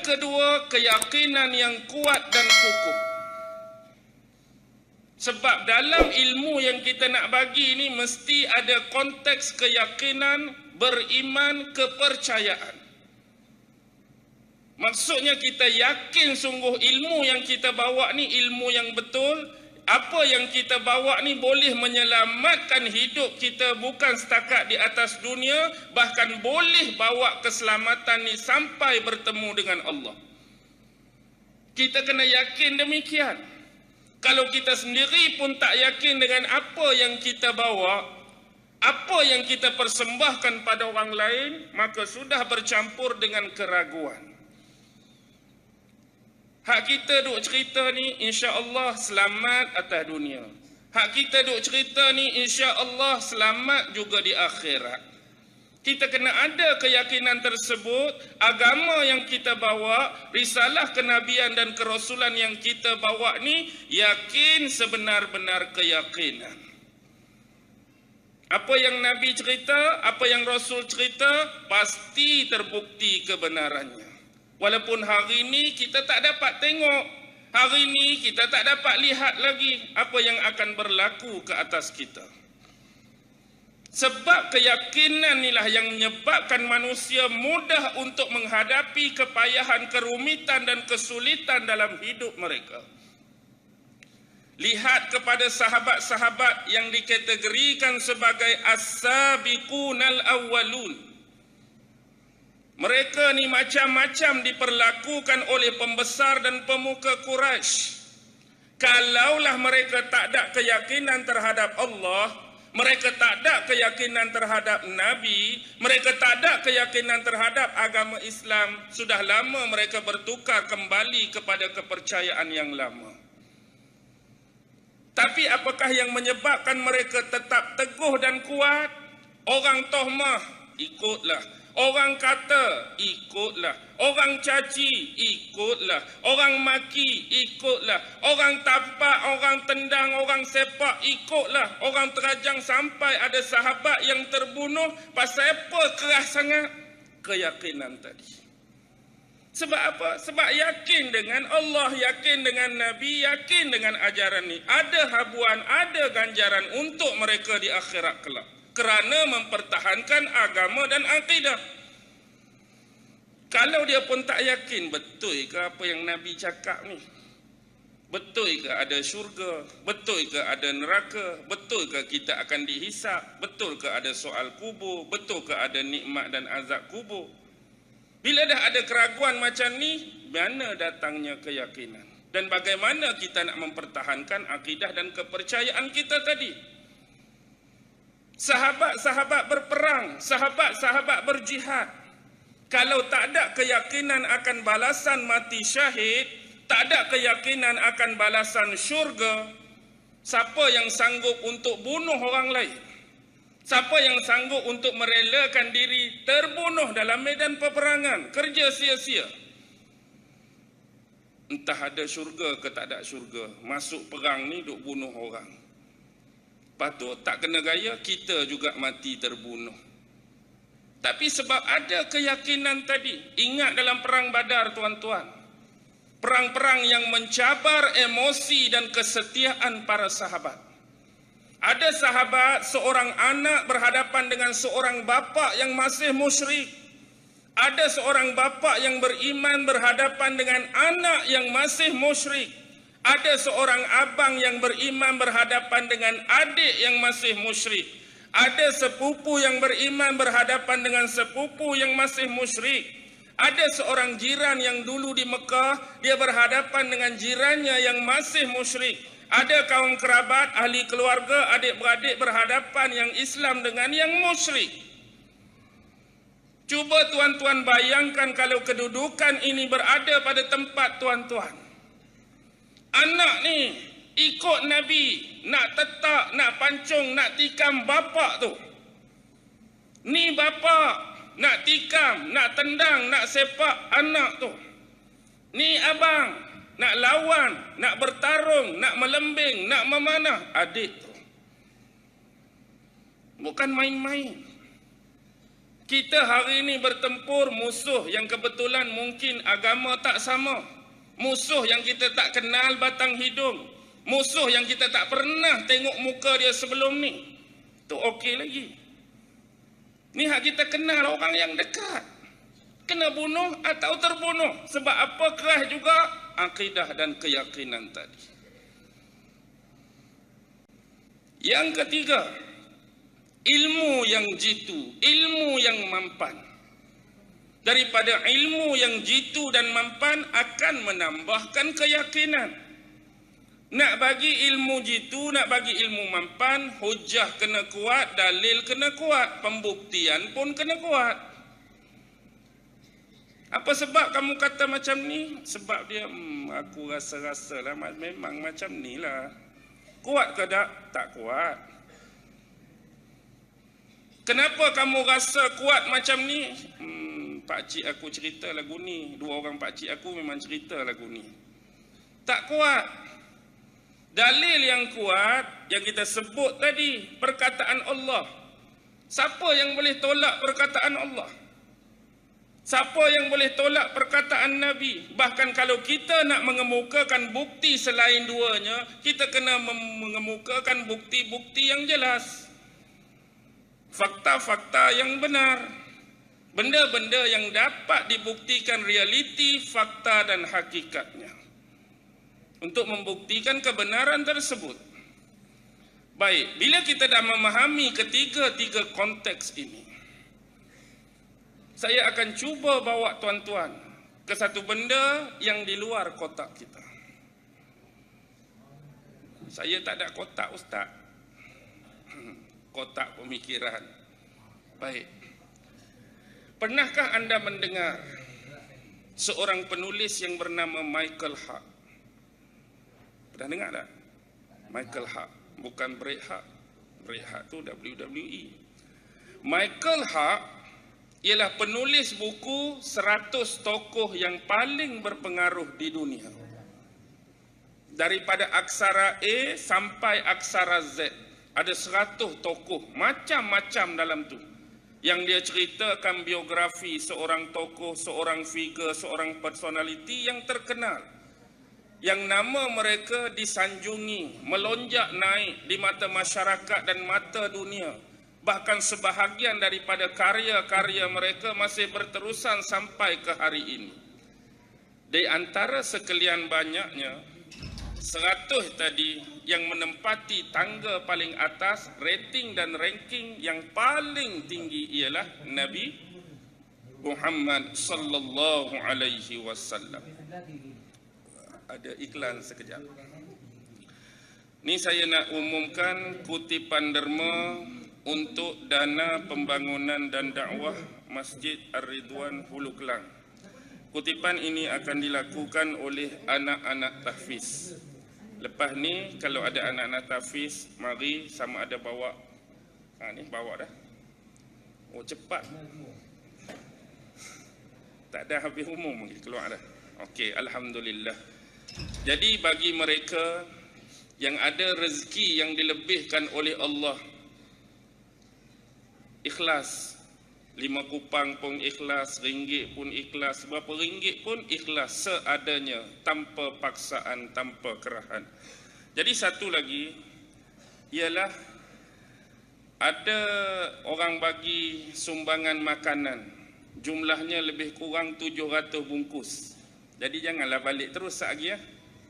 kedua, keyakinan yang kuat dan kukuh. Sebab dalam ilmu yang kita nak bagi ni mesti ada konteks keyakinan, beriman, kepercayaan. Maksudnya kita yakin sungguh ilmu yang kita bawa ni ilmu yang betul. Apa yang kita bawa ni boleh menyelamatkan hidup kita bukan setakat di atas dunia, bahkan boleh bawa keselamatan ni sampai bertemu dengan Allah. Kita kena yakin demikian. Kalau kita sendiri pun tak yakin dengan apa yang kita bawa, apa yang kita persembahkan pada orang lain, maka sudah bercampur dengan keraguan. Hak kita duk cerita ni insya-Allah selamat atas dunia. Hak kita duk cerita ni insya-Allah selamat juga di akhirat. Kita kena ada keyakinan tersebut. Agama yang kita bawa, risalah kenabian dan kerasulan yang kita bawa ni yakin sebenar-benar keyakinan. Apa yang Nabi cerita, apa yang Rasul cerita pasti terbukti kebenarannya. Walaupun hari ini kita tak dapat tengok, hari ini kita tak dapat lihat lagi apa yang akan berlaku ke atas kita. Sebab keyakinan inilah yang menyebabkan manusia mudah untuk menghadapi kepayahan, kerumitan dan kesulitan dalam hidup mereka. Lihat kepada sahabat-sahabat yang dikategorikan sebagai as-sabiqunal awwalun. Mereka ni macam-macam diperlakukan oleh pembesar dan pemuka Quraisy. Kalaulah mereka tak ada keyakinan terhadap Allah, mereka tak ada keyakinan terhadap Nabi, mereka tak ada keyakinan terhadap agama Islam, sudah lama mereka bertukar kembali kepada kepercayaan yang lama. Tapi apakah yang menyebabkan mereka tetap teguh dan kuat? Orang tohmah, ikutlah. Orang kata, ikutlah. Orang caci, ikutlah. Orang maki, ikutlah. Orang tapak, orang tendang, orang sepak, ikutlah. Orang terajang sampai ada sahabat yang terbunuh. Pasal apa keras sangat? Keyakinan tadi. Sebab apa? Sebab yakin dengan Allah, yakin dengan Nabi, yakin dengan ajaran ni. Ada habuan, ada ganjaran untuk mereka di akhirat kelak. Kerana mempertahankan agama dan akidah. Kalau dia pun tak yakin, betul ke apa yang Nabi cakap ni? Betul ke ada syurga? Betul ke ada neraka? Betul ke kita akan dihisap? Betul ke ada soal kubur? Betul ke ada nikmat dan azab kubur? Bila dah ada keraguan macam ni, mana datangnya keyakinan? Dan bagaimana kita nak mempertahankan akidah dan kepercayaan kita tadi? Sahabat-sahabat berperang, sahabat-sahabat berjihad. Kalau tak ada keyakinan akan balasan mati syahid, tak ada keyakinan akan balasan syurga, siapa yang sanggup untuk bunuh orang lain? Siapa yang sanggup untuk merelakan diri terbunuh dalam medan peperangan? Kerja sia-sia. Entah ada syurga ke tak ada syurga, masuk perang ni duk bunuh orang. Patut tak kena gaya, kita juga mati terbunuh. Tapi sebab ada keyakinan tadi, ingat dalam perang Badar tuan-tuan, perang-perang yang mencabar emosi dan kesetiaan para sahabat. Ada sahabat, seorang anak berhadapan dengan seorang bapa yang masih musyrik. Ada seorang bapa yang beriman berhadapan dengan anak yang masih musyrik. Ada seorang abang yang beriman berhadapan dengan adik yang masih musyrik. Ada sepupu yang beriman berhadapan dengan sepupu yang masih musyrik. Ada seorang jiran yang dulu di Mekah, dia berhadapan dengan jirannya yang masih musyrik. Ada kaum kerabat, ahli keluarga, adik-beradik berhadapan yang Islam dengan yang musyrik. Cuba tuan-tuan bayangkan kalau kedudukan ini berada pada tempat tuan-tuan. Anak ni ikut Nabi, nak tetak, nak pancung, nak tikam bapa tu. Ni bapa nak tikam, nak tendang, nak sepak anak tu. Ni abang nak lawan, nak bertarung, nak melembing, nak memanah adik tu. Bukan main-main. Kita hari ini bertempur musuh yang kebetulan mungkin agama tak sama. Musuh yang kita tak kenal batang hidung. Musuh yang kita tak pernah tengok muka dia sebelum ni. Tu okey lagi. Ni hak kita kenal orang yang dekat. Kena bunuh atau terbunuh. Sebab apa? Keras juga akidah dan keyakinan tadi. Yang ketiga, ilmu yang jitu, ilmu yang mampan. Daripada ilmu yang jitu dan mampan akan menambahkan keyakinan. Nak bagi ilmu jitu, nak bagi ilmu mampan, hujah kena kuat, dalil kena kuat, pembuktian pun kena kuat. Apa sebab kamu kata macam ni? Sebab dia, aku rasa-rasa lah, memang macam ni lah. Kuat ke tak? Tak kuat. Kenapa kamu rasa kuat macam ni? Pakcik aku cerita lagu ni. Dua orang pakcik aku memang cerita lagu ni. Tak kuat. Dalil yang kuat yang kita sebut tadi, perkataan Allah. Siapa yang boleh tolak perkataan Allah? Siapa yang boleh tolak perkataan Nabi? Bahkan kalau kita nak mengemukakan bukti selain duanya, kita kena mengemukakan bukti-bukti yang jelas. Fakta-fakta yang benar. Benda-benda yang dapat dibuktikan realiti, fakta dan hakikatnya. Untuk membuktikan kebenaran tersebut. Baik, bila kita dah memahami ketiga-tiga konteks ini, saya akan cuba bawa tuan-tuan ke satu benda yang di luar kotak kita. Saya tak ada kotak, Ustaz. Kotak pemikiran. Baik. Pernahkah anda mendengar seorang penulis yang bernama Michael Hart? Pernah dengar tak? Michael Hart. Bukan Bret Hart. Bret Hart tu WWE. Michael Hart ialah penulis buku 100 tokoh yang paling berpengaruh di dunia. Daripada aksara A sampai aksara Z. Ada 100 tokoh, macam-macam dalam tu. Yang dia ceritakan biografi seorang tokoh, seorang figure, seorang personality yang terkenal. Yang nama mereka disanjungi, melonjak naik di mata masyarakat dan mata dunia. Bahkan sebahagian daripada karya-karya mereka masih berterusan sampai ke hari ini. Di antara sekalian banyaknya, 100 tadi yang menempati tangga paling atas, rating dan ranking yang paling tinggi ialah Nabi Muhammad sallallahu alaihi wasallam. Ada iklan sekejap. Ni saya nak umumkan kutipan derma untuk dana pembangunan dan dakwah Masjid Ar-Ridwan Hulu Kelang. Kutipan ini akan dilakukan oleh anak-anak tahfiz. Lepas ni kalau ada anak-anak tahfiz, mari sama ada bawa. Ni bawa dah. Oh cepat. Tak ada habis umum lagi keluar dah. Okey, alhamdulillah. Jadi bagi mereka yang ada rezeki yang dilebihkan oleh Allah, ikhlas, 5 kupang pun ikhlas, ringgit pun ikhlas, berapa ringgit pun ikhlas seadanya, tanpa paksaan, tanpa kerahan. Jadi satu lagi ialah ada orang bagi sumbangan makanan, jumlahnya lebih kurang 700 bungkus. Jadi janganlah balik terus lagi ya.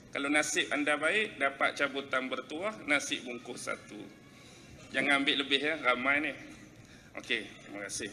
Kalau nasib anda baik, dapat cabutan bertuah, nasi bungkus 1. Jangan ambil lebih ya, ramai ni. Okey, terima kasih.